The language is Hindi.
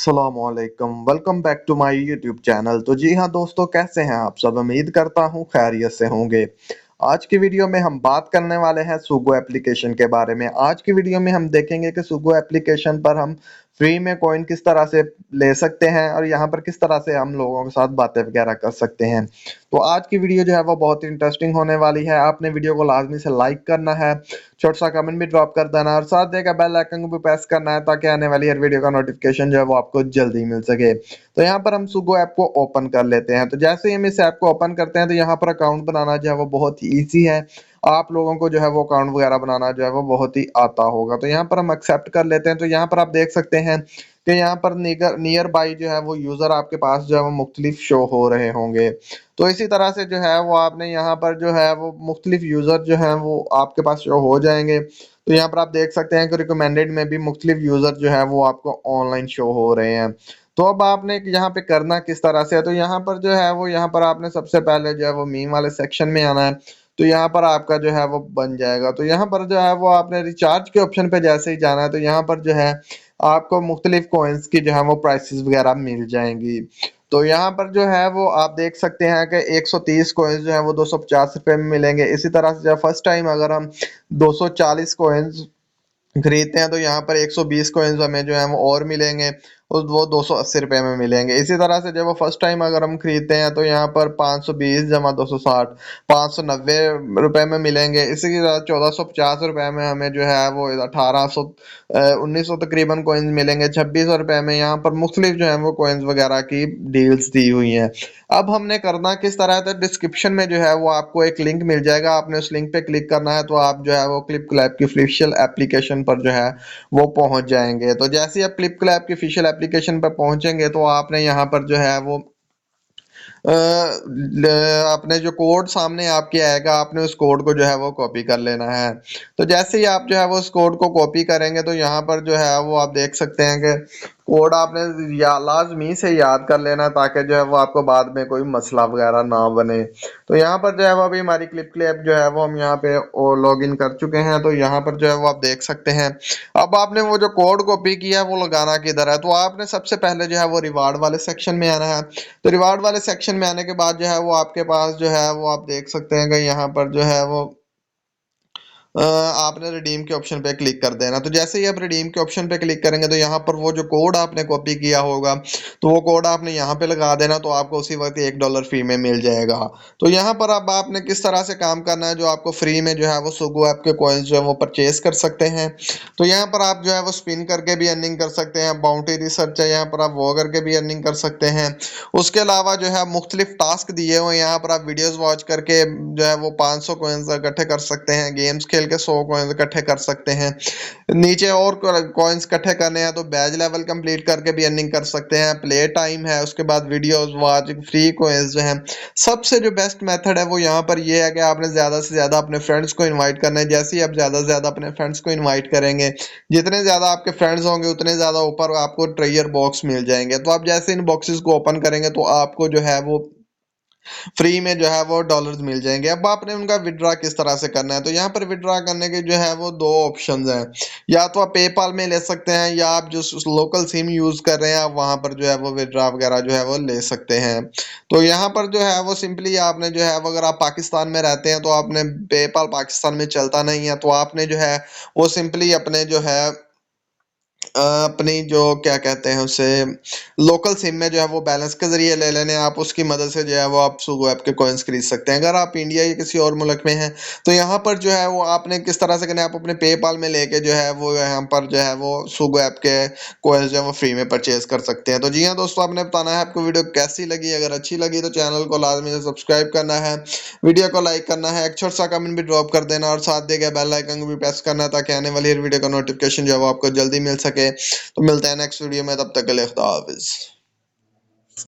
अस्सलामुअलैकुम welcome back to my YouTube channel. तो जी हाँ दोस्तों, कैसे हैं आप सब? उम्मीद करता हूँ खैरियत से होंगे। आज की वीडियो में हम बात करने वाले हैं सुगो एप्लीकेशन के बारे में। आज की वीडियो में हम देखेंगे कि सुगो एप्लीकेशन पर हम फ्री में कॉइन किस तरह से ले सकते हैं और यहाँ पर किस तरह से हम लोगों के साथ बातें वगैरह कर सकते हैं। तो आज की वीडियो जो है वो बहुत ही इंटरेस्टिंग होने वाली है। आपने वीडियो को लाजमी से लाइक करना है, छोटा सा कमेंट भी ड्रॉप कर देना और साथ देकर बेल आइकन को भी प्रेस करना है ताकि आने वाली हर वीडियो का नोटिफिकेशन जो है वो आपको जल्दी मिल सके। तो यहाँ पर हम सुगो ऐप को ओपन कर लेते हैं। तो जैसे ही हम इस ऐप को ओपन करते हैं तो यहाँ पर अकाउंट बनाना जो है वो बहुत ही ईजी है। आप लोगों को जो है वो अकाउंट वगैरह बनाना जो है वो बहुत ही आता होगा। तो यहाँ पर हम एक्सेप्ट कर लेते हैं। तो यहाँ पर आप देख सकते हैं कि यहाँ पर नियर बाई जो है वो यूजर आपके पास जो है वो मुख्तलिफ शो हो रहे होंगे। तो इसी तरह से जो है वो आपने यहाँ पर जो है वो मुख्तलिफ यूजर जो है वो आपके पास शो हो जाएंगे। तो यहाँ पर आप देख सकते हैं कि रिकमेंडेड में भी मुख्तलिफ यूजर जो है वो आपको ऑनलाइन शो हो रहे हैं। तो अब आपने यहाँ पे करना किस तरह से है, तो यहाँ पर जो है वो यहाँ पर आपने सबसे पहले जो है वो मीम वाले सेक्शन में आना है। तो यहाँ पर आपका जो है वो बन जाएगा। तो यहाँ पर जो है वो आपने रिचार्ज के ऑप्शन पे जैसे ही जाना है तो यहाँ पर जो है आपको मुख्तलिफ कॉइन्स की जो है वो प्राइसेस वगैरह मिल जाएंगी। तो यहाँ पर जो है वो आप देख सकते हैं कि 130 कॉइन्स जो है वो 250 रुपये में मिलेंगे। इसी तरह से जब फर्स्ट टाइम अगर हम 240 कॉइन्स खरीदते हैं तो यहाँ पर 120 कॉइन्स हमें जो है वो और मिलेंगे और वो 280 रुपये में मिलेंगे। इसी तरह से जब वो फर्स्ट टाइम अगर हम खरीदते हैं तो यहाँ पर 520 जमा 260 590 रुपये में मिलेंगे। इसी की तरह 1450 रुपये में हमें जो है वो 1800 1900 तकरीबन कॉइन्स मिलेंगे। 2600 रुपये में यहाँ पर मुख्तलिफ जो है वो कॉइन्स वगैरह की डील्स दी हुई हैं। अब हमने करना किस तरह है, तो डिस्क्रिप्शन में जो है वो आपको एक लिंक मिल जाएगा। आपने उस लिंक पे क्लिक करना है तो आप जो है वो क्लिप क्लैप की ऑफिशियल एप्लीकेशन पर जो है वो पहुंच जाएंगे। तो जैसे ही आप क्लिप क्लैप की ऑफिशियल एप्लीकेशन पर पहुंचेंगे तो आपने यहाँ पर जो है वो अपने जो कोड सामने आपके आएगा, आपने उस कोड को जो है वो कॉपी कर लेना है। तो जैसे ही आप जो है वो उस कोड को कॉपी करेंगे तो यहाँ पर जो है वो आप देख सकते हैं कि कोड आपने लाजमी से याद कर लेना ताकि जो है वो आपको बाद में कोई मसला वगैरह ना बने। तो यहाँ पर जो है वो अभी हमारी क्लिप क्लिप जो है वो हम यहाँ पे लॉग इन कर चुके हैं। तो यहाँ पर जो है वो आप देख सकते हैं। अब आपने वो जो कोड कॉपी किया है वो लगाना किधर है, तो आपने सबसे पहले जो है वो रिवार्ड वाले सेक्शन में आना है। तो रिवार्ड वाले सेक्शन में आने के बाद जो है वो आपके पास जो है वो आप देख सकते हैं कि यहाँ पर जो है वो आपने रिडीम के ऑप्शन पे क्लिक कर देना। तो जैसे ही आप रिडीम के ऑप्शन पे क्लिक करेंगे तो यहाँ पर वो जो कोड आपने कॉपी किया होगा तो वो कोड आपने यहाँ पे लगा देना। तो आपको उसी वक्त $1 फ्री में मिल जाएगा। तो यहाँ पर अब आपने किस तरह से काम करना है, जो आपको फ्री में जो है वो सुगो ऐप के कॉइन्स जो है वो परचेज कर सकते हैं। तो यहाँ पर आप जो है वो स्पिन करके भी अर्निंग कर सकते हैं। बाउंटी रिसर्च है, यहाँ पर आप वो करके भी अर्निंग कर सकते हैं। उसके अलावा जो है मुख्तलिफ टास्क दिए हुए हैं, यहाँ पर आप वीडियोस वॉच करके जो है वो 500 कॉइन्स इकट्ठे कर सकते हैं। गेम्स खेल के 100 कॉइन्स इकट्ठे कर सकते हैं। नीचे और कॉइन्स इकट्ठे करने हैं तो बैज लेवल कंप्लीट करके भी अर्निंग कर सकते हैं। प्ले टाइम है, उसके बाद वीडियोस वॉच, फ्री कॉइन्स जो हैं। सबसे जो बेस्ट मेथड है वो यहाँ पर ये है कि आपने ज़्यादा से ज़्यादा अपने फ्रेंड्स को इन्वाइट करना है। जैसे ही आप ज़्यादा से ज़्यादा अपने फ्रेंड्स को इन्वाइट करेंगे, जितने ज़्यादा आपके फ्रेंड्स होंगे उतने ज़्यादा ऊपर आपको ट्रेजर बॉक्स मिल जाएंगे। तो आप जैसे इन बॉक्सेस को ओपन करेंगे तो आपको जो है वो फ्री में जो है वो डॉलर्स मिल जाएंगे। अब आपने उनका विड्रॉ किस तरह से करना है, तो यहाँ पर विड्रॉ करने के जो है वो दो ऑप्शंस हैं। या तो आप पेपाल में ले सकते हैं या आप जो लोकल सिम यूज कर रहे हैं आप वहां पर जो है वो विड्रॉ वगैरह जो है वो ले सकते हैं। तो यहाँ पर जो है वो सिंपली आपने जो है अगर आप पाकिस्तान में रहते हैं तो आपने पेपाल पाकिस्तान में चलता नहीं है, तो आपने जो है वो सिंपली अपने जो है अपनी जो क्या कहते हैं उसे लोकल सिम में जो है वो बैलेंस के जरिए ले लेने, आप उसकी मदद से जो है वो आप सुगो ऐप के कॉइन्स खरीद सकते हैं। अगर आप इंडिया या किसी और मुल्क में हैं तो यहाँ पर जो है वो आपने किस तरह से करना है, आप अपने पेपाल में लेके जो है वो यहाँ पर जो है वो सुगो ऐप के कॉइन्स जो है वो फ्री में परचेज कर सकते हैं। तो जी हाँ दोस्तों, आपने बताना है आपको वीडियो कैसी लगी। अगर अच्छी लगी तो चैनल को लाजमी से सब्सक्राइब करना है, वीडियो को लाइक करना है, एक छोटा सा कमेंट भी ड्रॉप कर देना और साथ देगा बेल आइकन को भी प्रेस करना है ताकि आने वाली हर वीडियो का नोटिफिकेशन जो है वो आपको जल्दी मिल सके। तो मिलते हैं नेक्स्ट वीडियो में, तब तक के लिए खुदा हाफिज।